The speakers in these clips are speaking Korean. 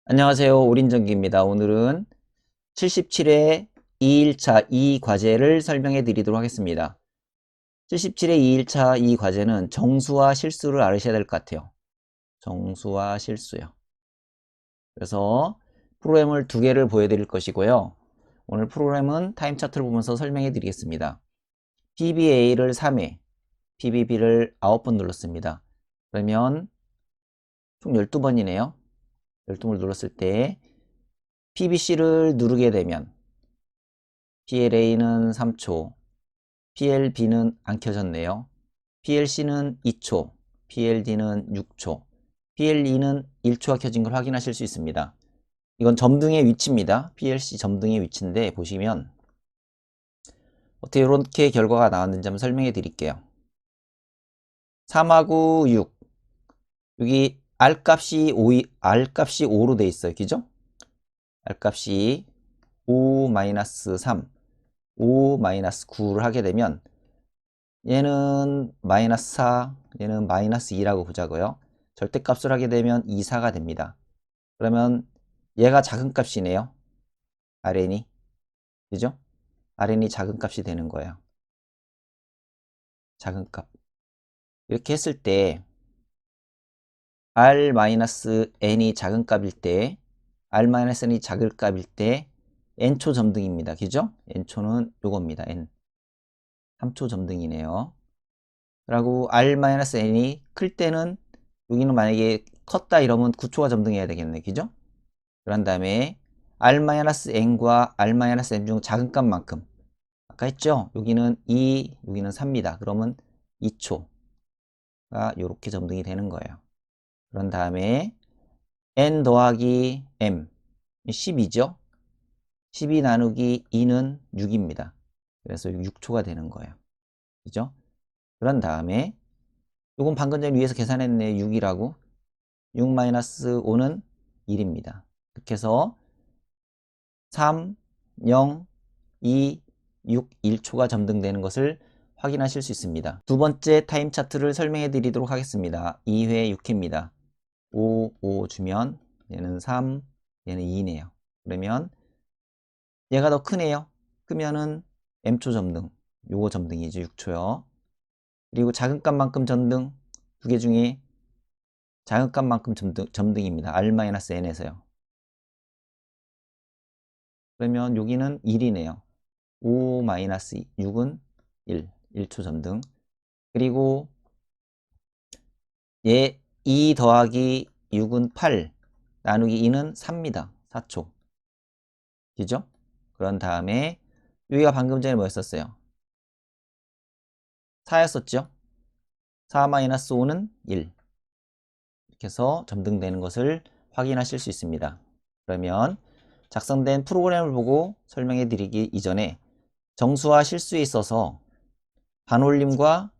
안녕하세요. 오린전기입니다. 오늘은 77회 2일차 이 과제를 설명해 드리도록 하겠습니다. 77회 2일차 이 과제는 정수와 실수를 알으셔야 될 것 같아요. 정수와 실수요. 그래서 프로그램을 두 개를 보여드릴 것이고요. 오늘 프로그램은 타임 차트를 보면서 설명해 드리겠습니다. PBA를 3회, PBB를 9번 눌렀습니다. 그러면 총 12번이네요. 12번 눌렀을 때 PBC를 누르게 되면 PLA는 3초, PLB는 안 켜졌네요. PLC는 2초, PLD는 6초, PLE는 1초가 켜진 걸 확인하실 수 있습니다. 이건 점등의 위치입니다. PLC 점등의 위치인데 보시면 어떻게 이렇게 결과가 나왔는지 한번 설명해 드릴게요. 3하고 6, 여기 R값이 5로 돼 있어요. 그죠? R값이 5-3, 5-9를 하게 되면 얘는 마이너스 4, 얘는 마이너스 2라고 보자고요. 절대값을 하게 되면 2, 4가 됩니다. 그러면 얘가 작은 값이네요. RN이. 그죠? RN이 작은 값이 되는 거예요. 작은 값. 이렇게 했을 때 R-N이 작은 값일 때 R-N이 작을 값일 때 N초 점등입니다. 그죠? N초는 요겁니다. N. 3초 점등이네요. 그리고 R-N이 클 때는 여기는 만약에 컸다 이러면 9초가 점등해야 되겠네. 그죠? 그런 다음에 R-N과 R-M 중 작은 값만큼 아까 했죠? 여기는 2, 여기는 3입니다. 그러면 2초가 이렇게 점등이 되는 거예요. 그런 다음에 N 더하기 M 10이죠? 12 나누기 2는 6입니다. 그래서 6초가 되는 거예요. 그죠? 그런 다음에 이건 방금 전에 위에서 계산했네. 6이라고. 6-5는 1입니다. 이렇게 해서 3, 0, 2, 6, 1초가 점등되는 것을 확인하실 수 있습니다. 두 번째 타임 차트를 설명해 드리도록 하겠습니다. 2회 6회입니다. 5, 5 주면 얘는 3, 얘는 2네요. 그러면 얘가 더 크네요. 크면은 M초 점등, 요거 점등이죠. 6초요. 그리고 작은 값만큼 점등, 두 개 중에 작은 값만큼 점등입니다. R-N에서요. 그러면 여기는 1이네요. 5-6은 1, 1초 점등. 그리고 얘 2 더하기 6은 8, 나누기 2는 3입니다. 4초. 그죠? 그런 다음에 여기가 방금 전에 뭐였었어요? 4였었죠? 4-5는 1. 이렇게 해서 점등되는 것을 확인하실 수 있습니다. 그러면 작성된 프로그램을 보고 설명해 드리기 이전에 정수와 실수에 있어서 반올림과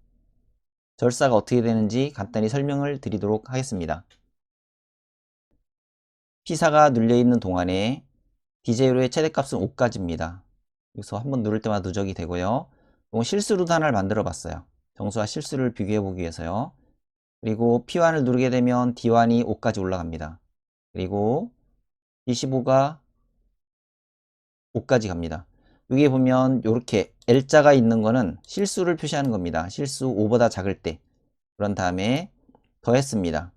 절사가 어떻게 되는지 간단히 설명을 드리도록 하겠습니다. P사가 눌려있는 동안에 DJ로의 최대값은 5까지입니다. 여기서 한번 누를 때마다 누적이 되고요. 이건 실수로도 하나를 만들어 봤어요. 정수와 실수를 비교해 보기 위해서요. 그리고 P1을 누르게 되면 D1이 5까지 올라갑니다. 그리고 D15가 5까지 갑니다. 여기 보면 이렇게 L자가 있는 거는 실수를 표시하는 겁니다. 실수 5보다 작을 때. 그런 다음에 더했습니다.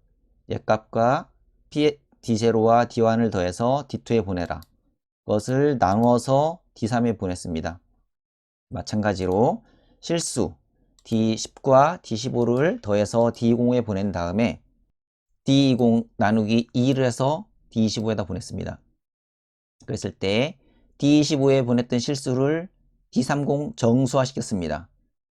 얘 값과 D0와 D1을 더해서 D2에 보내라. 그것을 나누어서 D3에 보냈습니다. 마찬가지로 실수 D10과 D15를 더해서 D20에 보낸 다음에 D20 나누기 2를 해서 D25에다 보냈습니다. 그랬을 때 D25에 보냈던 실수를 D30 정수화 시켰습니다.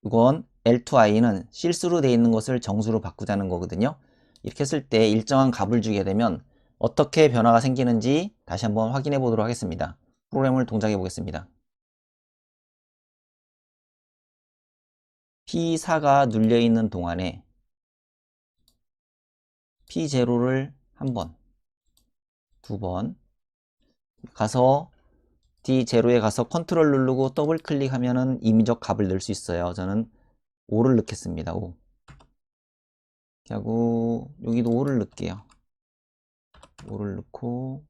이건 L2I는 실수로 되어 있는 것을 정수로 바꾸자는 거거든요. 이렇게 했을 때 일정한 값을 주게 되면 어떻게 변화가 생기는지 다시 한번 확인해 보도록 하겠습니다. 프로그램을 동작해 보겠습니다. P4가 눌려 있는 동안에 P0를 한 번, 두 번 가서 D0에 가서 컨트롤 누르고 더블 클릭하면은 임의적 값을 넣을 수 있어요. 저는 5를 넣겠습니다. 5. 하고 여기도 5를 넣을게요. 5를 넣고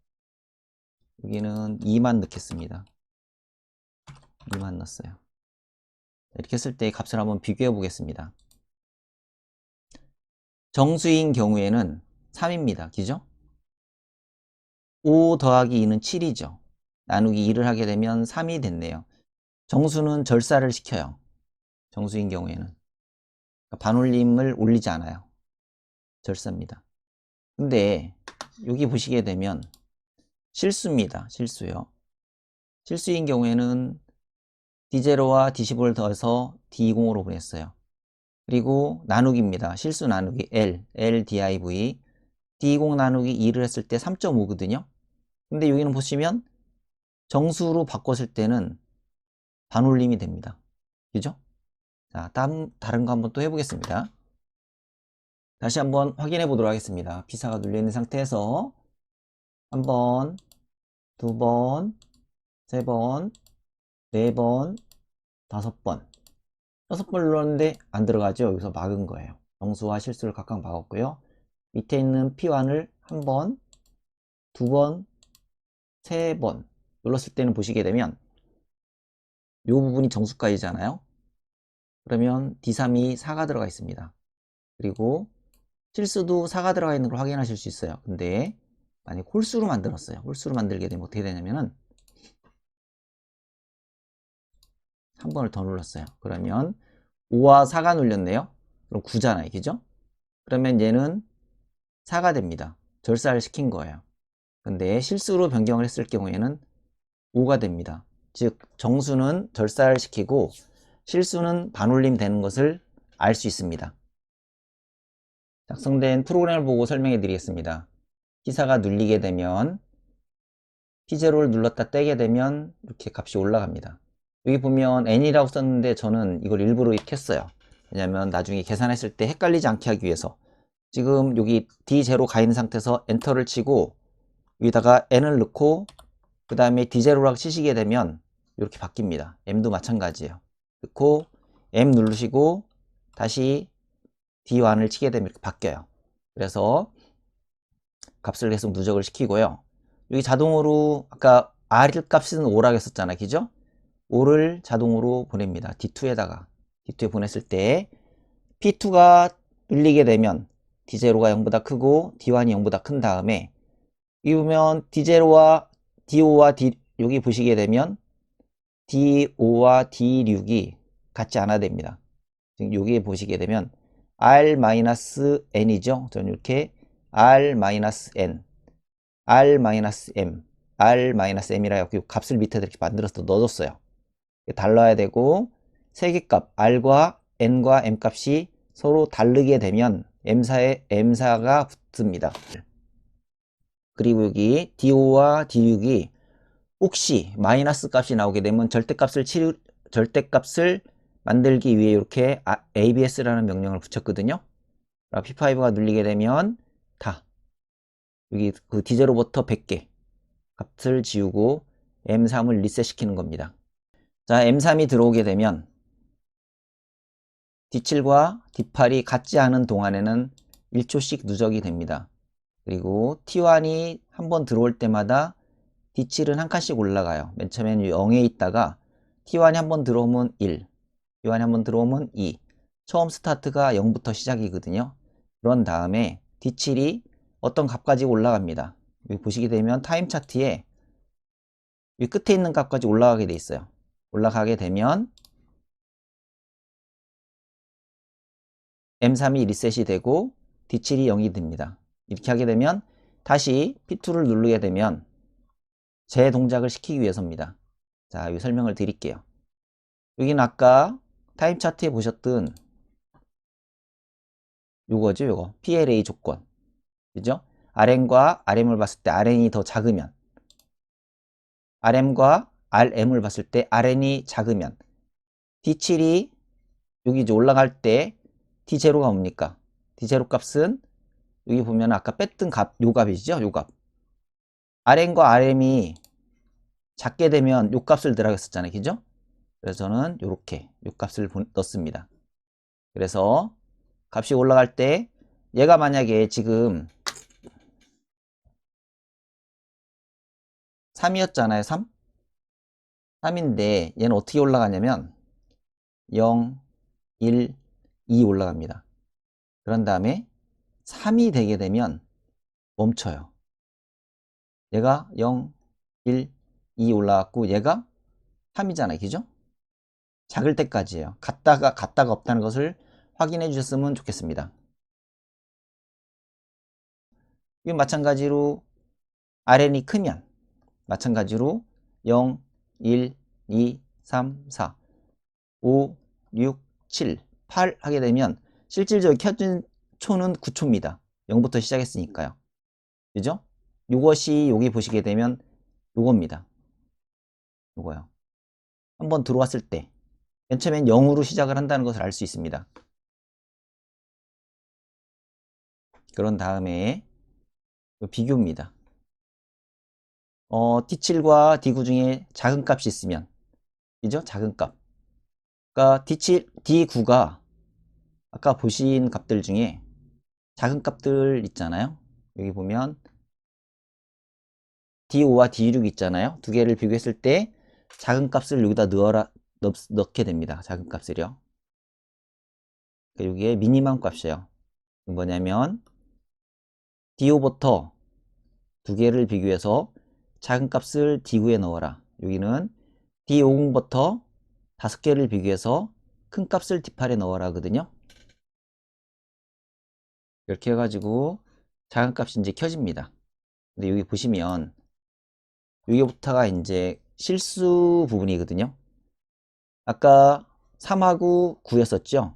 여기는 2만 넣겠습니다. 2만 넣었어요. 이렇게 했을 때 값을 한번 비교해 보겠습니다. 정수인 경우에는 3입니다. 그죠? 5 더하기 2는 7이죠. 나누기 2를 하게 되면 3이 됐네요. 정수는 절사를 시켜요. 정수인 경우에는. 반올림을 올리지 않아요. 절사입니다. 근데 여기 보시게 되면 실수입니다. 실수요. 실수인 경우에는 D0와 D15를 더해서 D20으로 보냈어요. 그리고 나누기입니다. 실수 나누기 L div D20 나누기 2를 했을 때 3.5거든요. 근데 여기는 보시면 정수로 바꿨을 때는 반올림이 됩니다. 그죠? 자, 다른 거 한번 또 해보겠습니다. 다시 한번 확인해 보도록 하겠습니다. 피사가 눌려 있는 상태에서 한 번, 두 번, 세 번, 네 번, 5번. 6번 눌렀는데 안 들어가죠? 여기서 막은 거예요. 정수와 실수를 각각 막았고요. 밑에 있는 P1을 한 번, 두 번, 세 번 눌렀을 때는 보시게 되면 이 부분이 정수까지잖아요. 그러면 D3이 4가 들어가 있습니다. 그리고 실수도 4가 들어가 있는 걸 확인하실 수 있어요. 근데 만약 홀수로 만들었어요. 홀수로 만들게 되면 어떻게 되냐면은 한 번을 더 눌렀어요. 그러면 5와 4가 눌렸네요. 그럼 9잖아요. 그죠? 그러면 얘는 4가 됩니다. 절사를 시킨 거예요. 근데 실수로 변경을 했을 경우에는 5가 됩니다. 즉 정수는 절사를 시키고 실수는 반올림 되는 것을 알 수 있습니다. 작성된 프로그램을 보고 설명해 드리겠습니다. P4가 눌리게 되면 P0를 눌렀다 떼게 되면 이렇게 값이 올라갑니다. 여기 보면 N이라고 썼는데 저는 이걸 일부러 이렇게 했어요. 왜냐면 나중에 계산했을 때 헷갈리지 않게 하기 위해서. 지금 여기 D0 가 있는 상태에서 엔터를 치고 여기다가 N을 넣고 그 다음에 D0라고 치시게 되면 이렇게 바뀝니다. M도 마찬가지예요. 넣고 M 누르시고 다시 D1을 치게 되면 이렇게 바뀌어요. 그래서 값을 계속 누적을 시키고요. 여기 자동으로 아까 R 값은 5라고 했었잖아요. 그죠? 5를 자동으로 보냅니다. D2에다가 D2에 보냈을 때 P2가 눌리게 되면 D0가 0보다 크고 D1이 0보다 큰 다음에 여기 보면 D0와 D5와 D 여기 보시게 되면 D5와 D6이 같지 않아야 됩니다. 지금 여기에 보시게 되면 R-N이죠. 저는 이렇게 R-N, R-M, R-M이라 해서 값을 밑에 이렇게 만들어서 넣어줬어요. 달라야 되고 세개값 R과 N과 M 값이 서로 다르게 되면 M사가 붙습니다. 그리고 여기 D5와 D6이 혹시 마이너스 값이 나오게 되면 절대값을 만들기 위해 이렇게 ABS라는 명령을 붙였거든요. P5가 눌리게 되면 다 여기 그 D0부터 100개 값을 지우고 M3을 리셋시키는 겁니다. 자, M3이 들어오게 되면 D7과 D8이 같지 않은 동안에는 1초씩 누적이 됩니다. 그리고 T1이 한번 들어올 때마다 D7은 한 칸씩 올라가요. 맨 처음에는 0에 있다가 T1이 한번 들어오면 1, T1이 한번 들어오면 2. 처음 스타트가 0부터 시작이거든요. 그런 다음에 D7이 어떤 값까지 올라갑니다. 여기 보시게 되면 타임 차트에 이 끝에 있는 값까지 올라가게 돼 있어요. 올라가게 되면 M3이 리셋이 되고 D7이 0이 됩니다. 이렇게 하게 되면 다시 P2를 누르게 되면 재동작을 시키기 위해서입니다. 자, 여기 설명을 드릴게요. 여기는 아까 타임 차트에 보셨던 요거죠, 요거. PLA 조건. 그죠? RN과 RM을 봤을 때 RN이 더 작으면 RM과 RM을 봤을 때 RN이 작으면 D7이 여기 이제 올라갈 때 D0가 뭡니까? D0 값은 여기 보면 아까 뺐던 값, 요 값이죠? 요 값. RN과 RM이 작게 되면 요 값을 들어가겠었잖아요. 그죠? 그래서 저는 요렇게 요 값을 넣습니다. 그래서 값이 올라갈 때 얘가 만약에 지금 3이었잖아요. 3? 3인데 얘는 어떻게 올라가냐면 0, 1, 2 올라갑니다. 그런 다음에 3이 되게 되면 멈춰요. 얘가 0, 1, 2 올라갔고 얘가 3이잖아요. 그죠? 작을 때까지예요. 같다가 없다는 것을 확인해 주셨으면 좋겠습니다. 이 마찬가지로 RN이 크면 마찬가지로 0, 1, 2, 3, 4, 5, 6, 7, 8 하게 되면 실질적으로 켜진 초는 9초입니다. 0부터 시작했으니까요. 그죠? 요것이 여기 보시게 되면 요겁니다. 요거요. 한번 들어왔을 때 맨 처음엔 0으로 시작을 한다는 것을 알 수 있습니다. 그런 다음에 비교입니다. D7과 D9 중에 작은 값이 있으면, 그죠? 작은 값. 그러니까 D9가 아까 보신 값들 중에 작은 값들 있잖아요. 여기 보면 D5와 D6 있잖아요. 두 개를 비교했을 때 작은 값을 여기다 넣게 됩니다. 작은 값을요. 여기에 미니멈 값이에요. 뭐냐면 D5부터 두 개를 비교해서 작은 값을 D9에 넣어라. 여기는 D50부터 5개를 비교해서 큰 값을 D8에 넣어라 하거든요. 이렇게 해가지고 작은 값이 이제 켜집니다. 근데 여기 보시면 여기부터가 이제 실수 부분이거든요. 아까 3하고 9였었죠?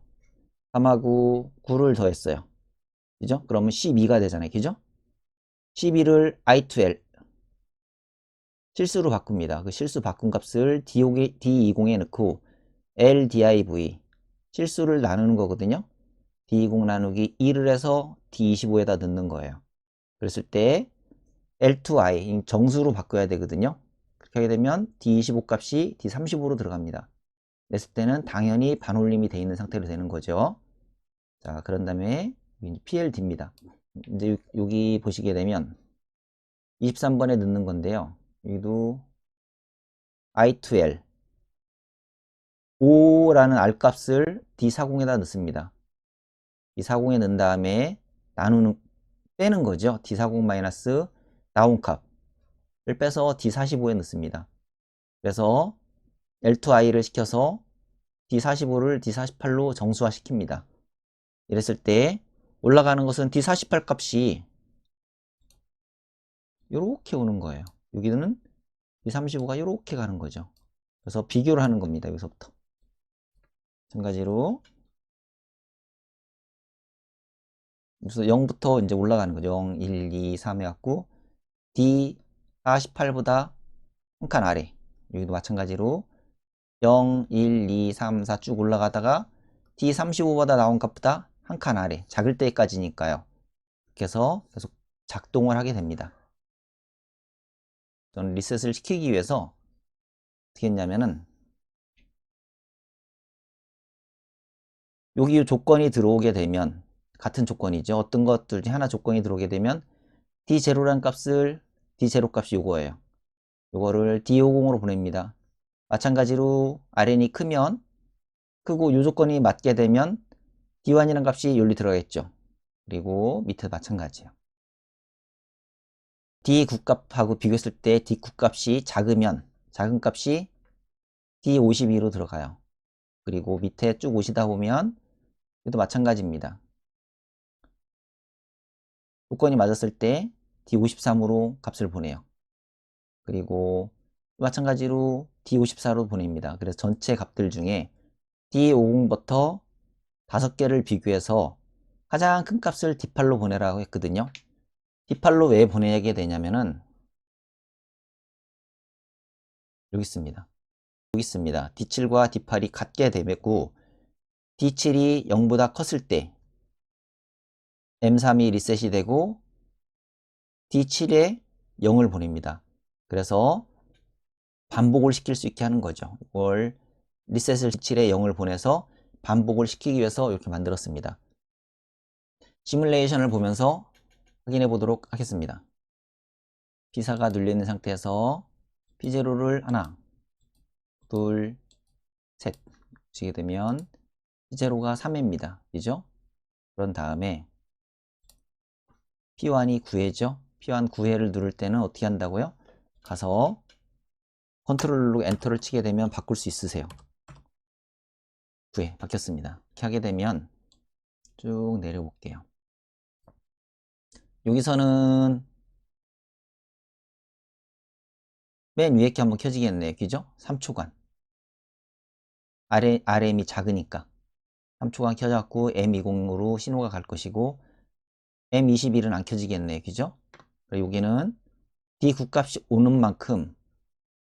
3하고 9를 더했어요. 그죠? 그러면 12가 되잖아요. 그죠? 12를 I2L 실수로 바꿉니다. 그 실수 바꾼 값을 D20에 넣고 LDIV 실수를 나누는 거거든요. D20 나누기 2를 해서 D25에다 넣는 거예요. 그랬을 때 L2I 정수로 바꿔야 되거든요. 그렇게 하게 되면 D25 값이 D35로 들어갑니다. 냈을 때는 당연히 반올림이 되어 있는 상태로 되는 거죠. 자, 그런 다음에 PLD입니다. 이제 여기 보시게 되면 23번에 넣는 건데요. 여기도 I2L 5라는 R값을 D40에다 넣습니다. D40에 넣은 다음에 빼는 거죠. D40 마이너스 나온 값을 빼서 D45에 넣습니다. 그래서 L2I를 시켜서 D45를 D48로 정수화 시킵니다. 이랬을 때 올라가는 것은 D48 값이 이렇게 오는 거예요. 여기는 D35가 이렇게 가는 거죠. 그래서 비교를 하는 겁니다. 여기서부터. 마찬가지로 그래서 0부터 이제 올라가는 거죠. 0, 1, 2, 3 해갖고 D48보다 한 칸 아래. 여기도 마찬가지로 0, 1, 2, 3, 4 쭉 올라가다가 D35보다 나온 값보다 한 칸 아래. 작을 때까지니까요. 이렇게 해서 계속 작동을 하게 됩니다. 저는 리셋을 시키기 위해서 어떻게 했냐면은 여기 조건이 들어오게 되면 같은 조건이죠. 어떤 것들 중에 하나 조건이 들어오게 되면 D0란 값을 D0 값이 요거예요. 요거를 D50으로 보냅니다. 마찬가지로 RN이 크면 크고 요 조건이 맞게 되면 D1이란 값이 여기 들어가겠죠. 그리고 밑에 마찬가지예요. D9 값하고 비교했을 때 D9 값이 작으면 작은 값이 D52로 들어가요. 그리고 밑에 쭉 오시다 보면 이것도 마찬가지입니다. 조건이 맞았을 때 D53으로 값을 보내요. 그리고 마찬가지로 D54로 보냅니다. 그래서 전체 값들 중에 D50부터 5개를 비교해서 가장 큰 값을 D8로 보내라고 했거든요. D8로 왜 보내게 되냐면은 여기 있습니다. 여기 있습니다. D7과 D8이 같게 되고 D7이 0보다 컸을 때 M3이 리셋이 되고 D7에 0을 보냅니다. 그래서 반복을 시킬 수 있게 하는 거죠. 이걸 리셋을 D7에 0을 보내서 반복을 시키기 위해서 이렇게 만들었습니다. 시뮬레이션을 보면서 확인해 보도록 하겠습니다. 비사가 눌려 있는 상태에서 P0를 하나, 둘, 셋 치게 되면 P0가 3회입니다. 그죠? 그런 다음에 P1이 9회죠? P1 9회를 누를 때는 어떻게 한다고요? 가서 컨트롤 누르고 엔터를 치게 되면 바꿀 수 있으세요. 9회 바뀌었습니다. 이렇게 하게 되면 쭉 내려볼게요. 여기서는 맨 위에 게 한번 켜지겠네요. 그죠? 3초간. RM이 작으니까. 3초간 켜졌고 M20으로 신호가 갈 것이고 M21은 안 켜지겠네요. 그죠? 여기는 D 국값이 오는 만큼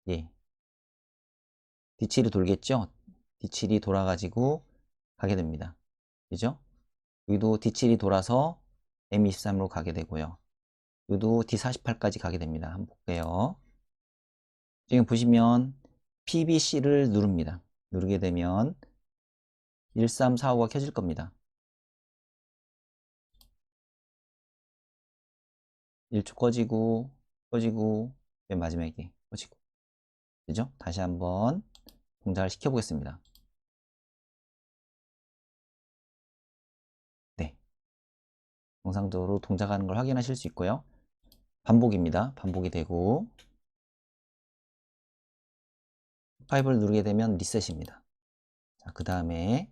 예, D7이 돌겠죠? D7이 돌아가지고 가게 됩니다. 그죠? 여기도 D7이 돌아서 M23으로 가게 되고요. 여기도 D48까지 가게 됩니다. 한번 볼게요. 지금 보시면 PBC를 누릅니다. 누르게 되면 1345가 켜질 겁니다. 1초 꺼지고 맨 마지막에 꺼지고 그죠? 다시 한번 동작을 시켜 보겠습니다. 네, 정상적으로 동작하는 걸 확인하실 수 있고요. 반복입니다. 반복이 되고 5를 누르게 되면 리셋입니다. 자, 그 다음에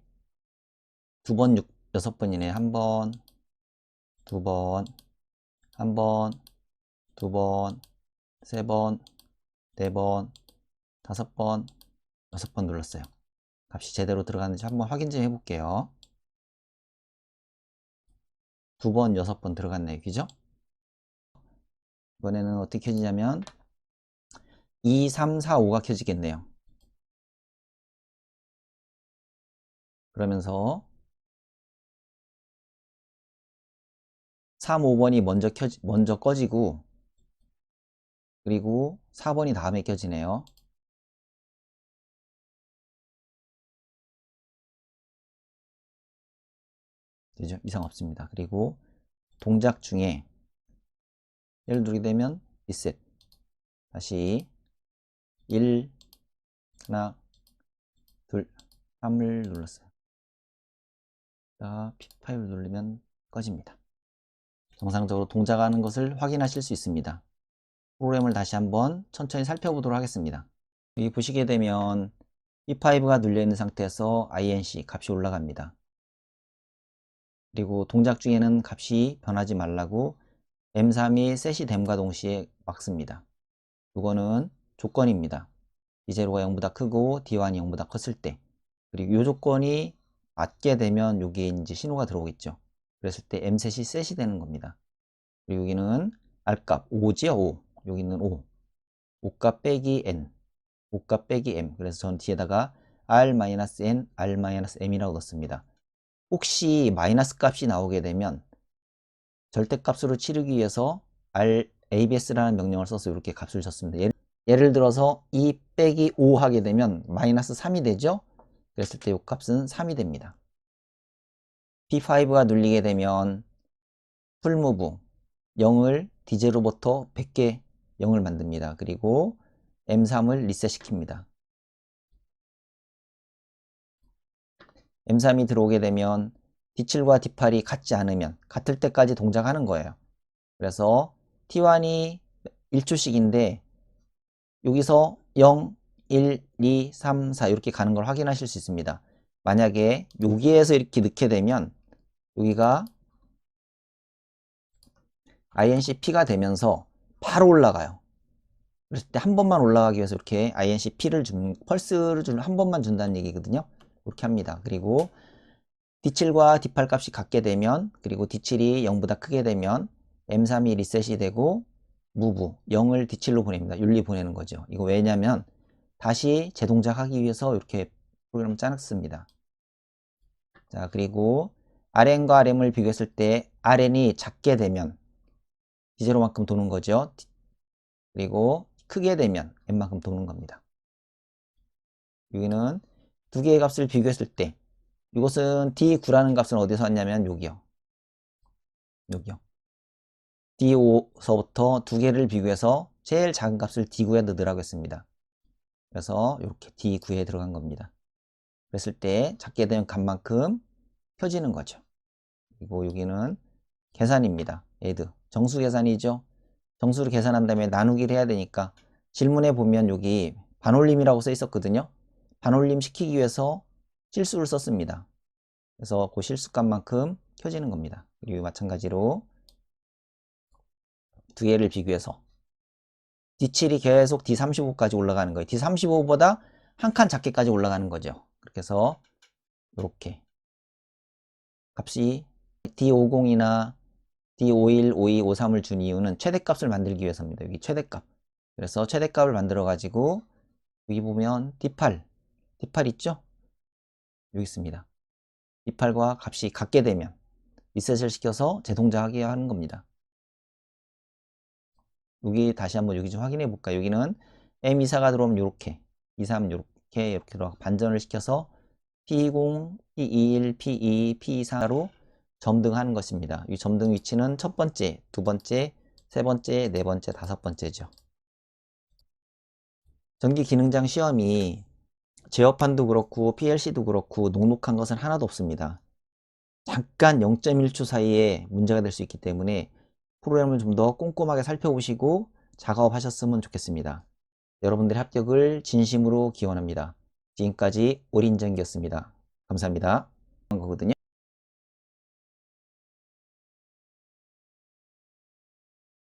두 번, 6번이네. 한 번, 두 번, 한 번, 두 번, 세 번, 네 번, 다섯 번, 6번 눌렀어요. 값이 제대로 들어갔는지 한번 확인 좀 해볼게요. 두 번, 6번 들어갔네요. 그죠? 이번에는 어떻게 켜지냐면 2, 3, 4, 5가 켜지겠네요. 그러면서 3, 5번이 먼저 꺼지고 그리고 4번이 다음에 켜지네요. 되죠? 이상 없습니다. 그리고 동작 중에 얘를 누르게 되면 리셋. 다시 1, 하나, 둘, 3을 눌렀어요. P5를 누르면 꺼집니다. 정상적으로 동작하는 것을 확인하실 수 있습니다. 프로그램을 다시 한번 천천히 살펴보도록 하겠습니다. 여기 보시게 되면 P5가 눌려 있는 상태에서 INC 값이 올라갑니다. 그리고 동작 중에는 값이 변하지 말라고 M3이 셋이 됨과 동시에 막습니다. 이거는 조건입니다. D0가 0보다 크고 D1이 0보다 컸을 때 그리고 이 조건이 맞게 되면 여기에 이제 신호가 들어오겠죠. 그랬을 때 M3이 셋이 되는 겁니다. 그리고 여기는 R값 5지요. 5. 여기는 5. 5값 빼기 N. 5값 빼기 M. 그래서 전 뒤에다가 R-N, R-M이라고 넣습니다. 혹시 마이너스 값이 나오게 되면 절대값으로 치르기 위해서 ABS라는 명령을 써서 이렇게 값을 줬습니다. 예를 들어서 2 빼기 5 하게 되면 마이너스 3이 되죠? 그랬을 때 이 값은 3이 됩니다. P5가 눌리게 되면 풀무브 0을 D0부터 100개 0을 만듭니다. 그리고 M3을 리셋시킵니다. M3이 들어오게 되면 D7과 D8이 같지 않으면 같을 때까지 동작하는 거예요. 그래서 T1이 1초씩인데 여기서 0, 1, 2, 3, 4 이렇게 가는 걸 확인하실 수 있습니다. 만약에 여기에서 이렇게 넣게 되면 여기가 INCP가 되면서 바로 올라가요. 그랬을 때 한 번만 올라가기 위해서 이렇게 INCP를 펄스를 한 번만 준다는 얘기거든요. 이렇게 합니다. 그리고 D7과 D8 값이 같게 되면 그리고 D7이 0보다 크게 되면 M3이 리셋이 되고 무브 0을 D7로 보냅니다. 윤리 보내는 거죠. 이거 왜냐면 다시 재동작하기 위해서 이렇게 프로그램을 짜놨습니다. 자, 그리고 RN과 RM을 비교했을 때 RN이 작게 되면 D0만큼 도는 거죠. 그리고 크게 되면 M만큼 도는 겁니다. 여기는 두 개의 값을 비교했을 때 이것은 D9라는 값은 어디서 왔냐면 여기요. 여기요. D5서부터 두 개를 비교해서 제일 작은 값을 D9에 넣으라고 했습니다. 그래서 이렇게 D9에 들어간 겁니다. 그랬을 때 작게 되는 값만큼 펴지는 거죠. 그리고 여기는 계산입니다. add 정수 계산이죠. 정수를 계산한 다음에 나누기를 해야 되니까 질문에 보면 여기 반올림이라고 써 있었거든요. 반올림 시키기 위해서 실수를 썼습니다. 그래서 그 실수값만큼 켜지는 겁니다. 그리고 마찬가지로 두 개를 비교해서 D7이 계속 D35까지 올라가는 거예요. D35보다 한 칸 작게까지 올라가는 거죠. 그렇게 해서 이렇게 값이 D50이나 D51, 52, 53을 준 이유는 최대값을 만들기 위해서입니다. 여기 최대값. 그래서 최대값을 만들어 가지고 여기 보면 D8 있죠? 여기 있습니다. D8과 값이 같게 되면 리셋을 시켜서 재동작하게 하는 겁니다. 여기 다시 한번 여기 좀 확인해 볼까요? 여기는 M24가 들어오면 이렇게 23 이렇게 들어가 반전을 시켜서 P20, P21, P2, P24로 점등하는 것입니다. 이 점등 위치는 첫 번째, 두 번째, 세 번째, 네 번째, 다섯 번째죠. 전기 기능장 시험이 제어판도 그렇고 PLC도 그렇고 녹록한 것은 하나도 없습니다. 잠깐 0.1초 사이에 문제가 될 수 있기 때문에 프로그램을 좀 더 꼼꼼하게 살펴보시고 작업하셨으면 좋겠습니다. 여러분들의 합격을 진심으로 기원합니다. 지금까지 오린정기였습니다. 감사합니다. 거거든요.